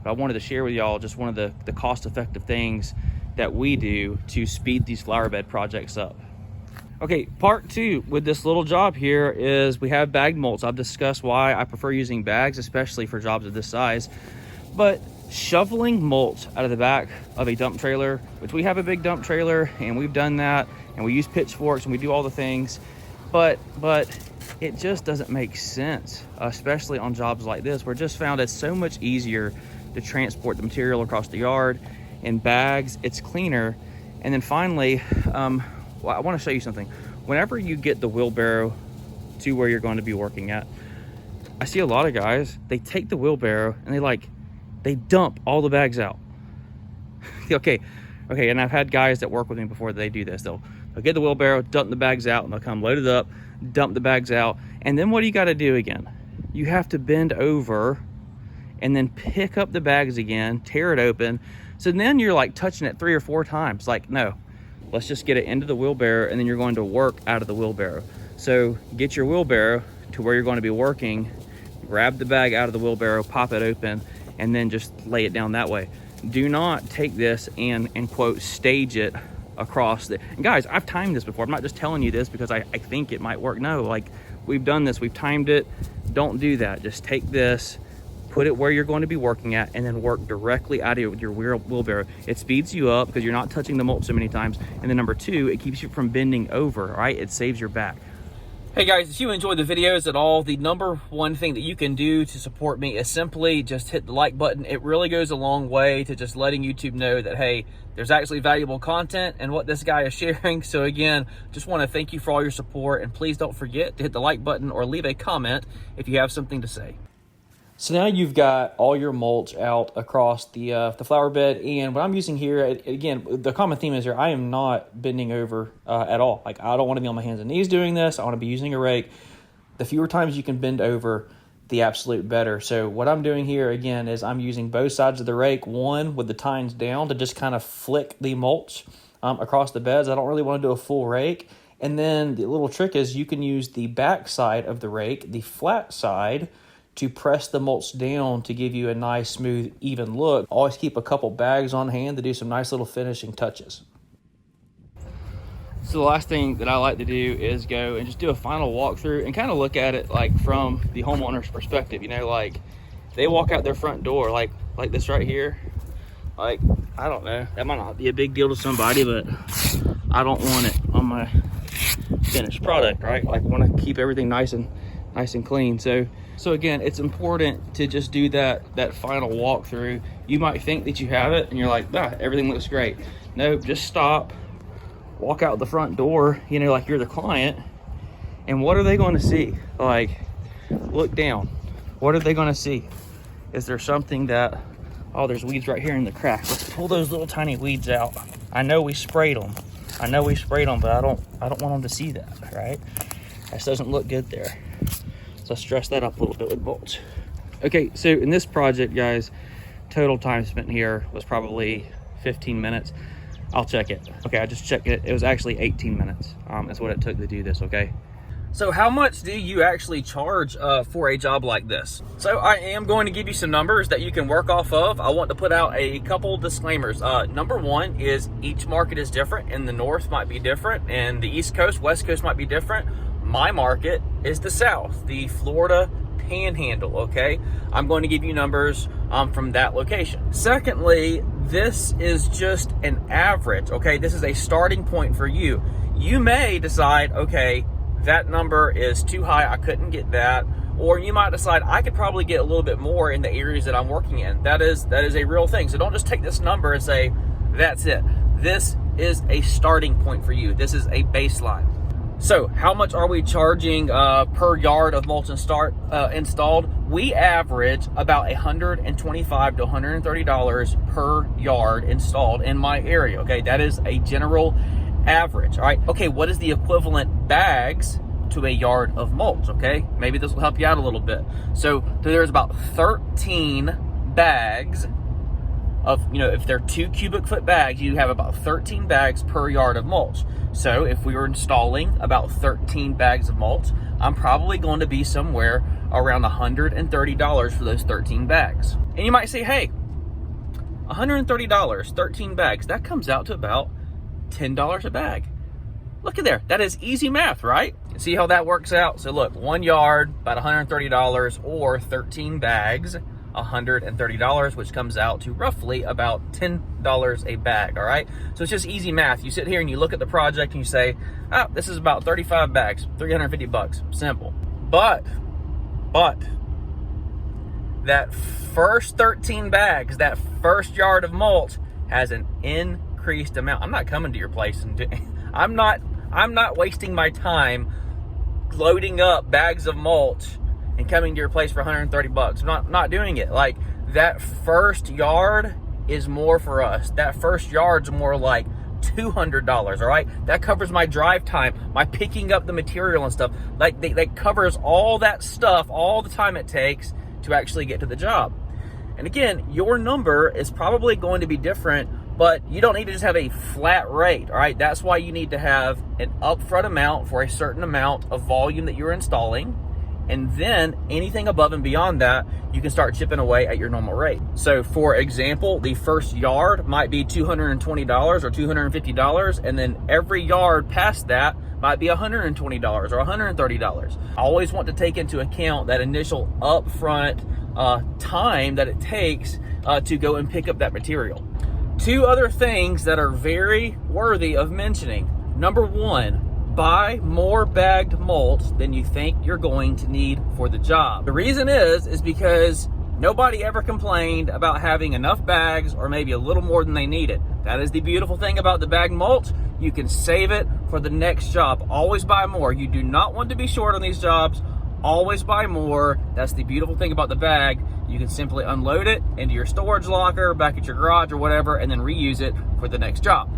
But I wanted to share with y'all just one of the cost-effective things that we do to speed these flower bed projects up. Okay, part two with this little job here is we have bagged mulch. I've discussed why I prefer using bags, especially for jobs of this size. But shoveling mulch out of the back of a dump trailer, which we have a big dump trailer and we've done that, and we use pitchforks and we do all the things, but it just doesn't make sense, especially on jobs like this. We're just found it's so much easier to transport the material across the yard in bags. It's cleaner. And then finally, well, I want to show you something. Whenever you get the wheelbarrow to where you're going to be working at, I see a lot of guys, they take the wheelbarrow and they dump all the bags out. okay, and I've had guys that work with me before, they do this. They'll get the wheelbarrow, dump the bags out, and they'll come load it up, dump the bags out, and then what do you got to do again? You have to bend over and then pick up the bags again, tear it open. So then you're like touching it 3 or 4 times. Like, no, let's just get it into the wheelbarrow, and then you're going to work out of the wheelbarrow. So get your wheelbarrow to where you're going to be working, grab the bag out of the wheelbarrow, pop it open, and then just lay it down that way. Do not take this and quote, stage it across the, and guys, I've timed this before. I'm not just telling you this because I think it might work. No, like, we've done this, we've timed it. Don't do that. Just take this, put it where you're going to be working at, and then work directly out of your wheelbarrow. It speeds you up because you're not touching the mulch so many times. And then number 2, it keeps you from bending over, right? It saves your back. Hey guys, if you enjoyed the videos at all, the number one thing that you can do to support me is simply just hit the like button. It really goes a long way to just letting YouTube know that, hey, there's actually valuable content and what this guy is sharing. So again, just want to thank you for all your support, and please don't forget to hit the like button or leave a comment if you have something to say. So now you've got all your mulch out across the flower bed, and what I'm using here, again, the common theme is here, I am not bending over at all. Like, I don't want to be on my hands and knees doing this. I want to be using a rake. The fewer times you can bend over, the absolute better. So what I'm doing here, again, is I'm using both sides of the rake, one with the tines down to just kind of flick the mulch across the beds. I don't really want to do a full rake. And then the little trick is you can use the back side of the rake, the flat side, to press the mulch down to give you a nice, smooth, even look. Always keep a couple bags on hand to do some nice little finishing touches. So the last thing that I like to do is go and just do a final walkthrough and kind of look at it like from the homeowner's perspective. You know, like, they walk out their front door like this right here. Like, I don't know, that might not be a big deal to somebody, but I don't want it on my finished product, right? Like, I want to keep everything nice and clean. So again, it's important to just do that final walkthrough. You might think that you have it and you're like, everything looks great. No, just stop, walk out the front door, you know, like you're the client, and what are they going to see? Like, look down. What are they going to see? Is there something that, oh, there's weeds right here in the crack. Let's pull those little tiny weeds out. I know we sprayed them, but I don't want them to see that, right? This doesn't look good there. So stress that up a little bit with mulch. Okay, so in this project, guys, total time spent here was probably 15 minutes. I'll check it. Okay, I just checked it. It was actually 18 minutes. That's what it took to do this, okay? So how much do you actually charge for a job like this? So I am going to give you some numbers that you can work off of. I want to put out a couple disclaimers. Number one is each market is different, and the north might be different, and the east coast, west coast might be different. My market is the south, the Florida panhandle, okay? I'm going to give you numbers from that location. Secondly, this is just an average, okay? This is a starting point for you. You may decide, okay, that number is too high, I couldn't get that. Or you might decide I could probably get a little bit more in the areas that I'm working in. That is a real thing. So don't just take this number and say, that's it. This is a starting point for you. This is a baseline. So how much are we charging per yard of mulch installed? We average about $125 to $130 per yard installed in my area, okay? That is a general average, all right? Okay, what is the equivalent bags to a yard of mulch, okay? Maybe this will help you out a little bit. So there's about 13 bags of, you know, if they're 2 cubic foot bags, you have about 13 bags per yard of mulch. So if we were installing about 13 bags of mulch, I'm probably going to be somewhere around $130 for those 13 bags. And you might say, hey, $130, 13 bags. That comes out to about $10 a bag. Look at there. That is easy math, right? See how that works out? So look, 1 yard, about $130, or 13 bags, $130, which comes out to roughly about $10 a bag, all right? So it's just easy math. You sit here and you look at the project and you say, oh, this is about 35 bags, 350 bucks, simple. But that first 13 bags, that first yard of mulch has an increased amount. I'm not coming to your place and I'm not wasting my time loading up bags of mulch and coming to your place for 130 bucks. I'm not doing it. Like, that first yard is more for us. That first yard's more like $200, all right? That covers my drive time, my picking up the material and stuff. Like, that covers all that stuff, all the time it takes to actually get to the job. And again, your number is probably going to be different, but you don't need to just have a flat rate, all right? That's why you need to have an upfront amount for a certain amount of volume that you're installing, and then anything above and beyond that, you can start chipping away at your normal rate. So for example, the first yard might be $220 or $250, and then every yard past that might be $120 or $130. I always want to take into account that initial upfront time that it takes to go and pick up that material. Two other things that are very worthy of mentioning. Number one, buy more bagged mulch than you think you're going to need for the job. The reason is because nobody ever complained about having enough bags or maybe a little more than they needed. That is the beautiful thing about the bagged mulch. You can save it for the next job. Always buy more. You do not want to be short on these jobs. Always buy more. That's the beautiful thing about the bag. You can simply unload it into your storage locker, back at your garage or whatever, and then reuse it for the next job.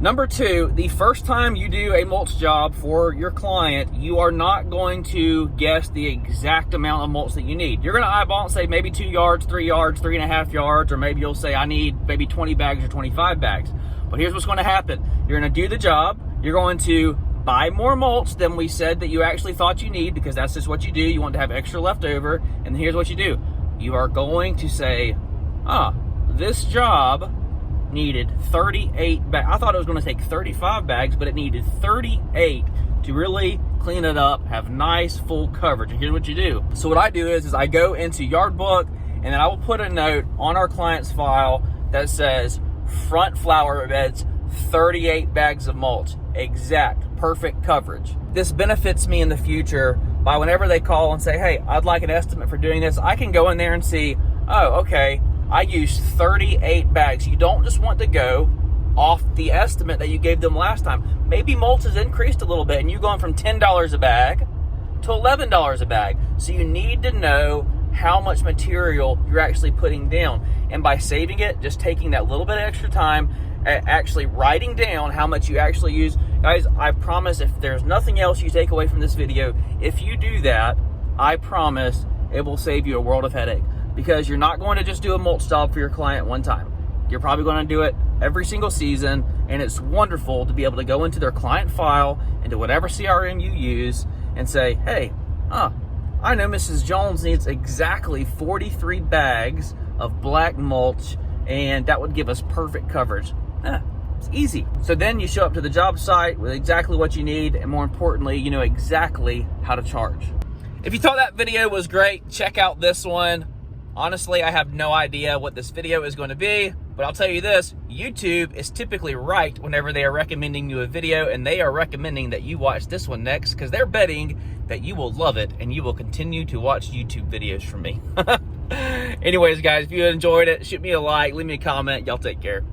Number two, the first time you do a mulch job for your client, you are not going to guess the exact amount of mulch that you need. You're going to eyeball and say maybe 2 yards, 3 yards, 3.5 yards, or maybe you'll say I need maybe 20 bags or 25 bags. But here's what's going to happen. You're going to do the job. You're going to buy more mulch than we said that you actually thought you need, because that's just what you do. You want to have extra left over. And here's what you do. You are going to say, this job needed 38 bags. I thought it was going to take 35 bags, but it needed 38 to really clean it up, have nice full coverage. And here's what you do. So what I do is I go into Yard Book, and then I will put a note on our client's file that says front flower beds, 38 bags of mulch, exact, perfect coverage. This benefits me in the future by whenever they call and say, hey, I'd like an estimate for doing this, I can go in there and see, oh, okay, I used 38 bags. You don't just want to go off the estimate that you gave them last time. Maybe mulch has increased a little bit and you're going from $10 a bag to $11 a bag. So you need to know how much material you're actually putting down. And by saving it, just taking that little bit of extra time, actually writing down how much you actually use. Guys, I promise if there's nothing else you take away from this video, if you do that, I promise it will save you a world of headache, because you're not going to just do a mulch job for your client one time. You're probably going to do it every single season, and it's wonderful to be able to go into their client file, into whatever CRM you use, and say, hey, I know Mrs. Jones needs exactly 43 bags of black mulch, and that would give us perfect coverage. It's easy. So then you show up to the job site with exactly what you need, and more importantly, you know exactly how to charge. If you thought that video was great, check out this one. Honestly, I have no idea what this video is going to be, but I'll tell you this, YouTube is typically right whenever they are recommending you a video, and they are recommending that you watch this one next, because they're betting that you will love it and you will continue to watch YouTube videos from me. Anyways, guys, if you enjoyed it, shoot me a like, leave me a comment. Y'all take care.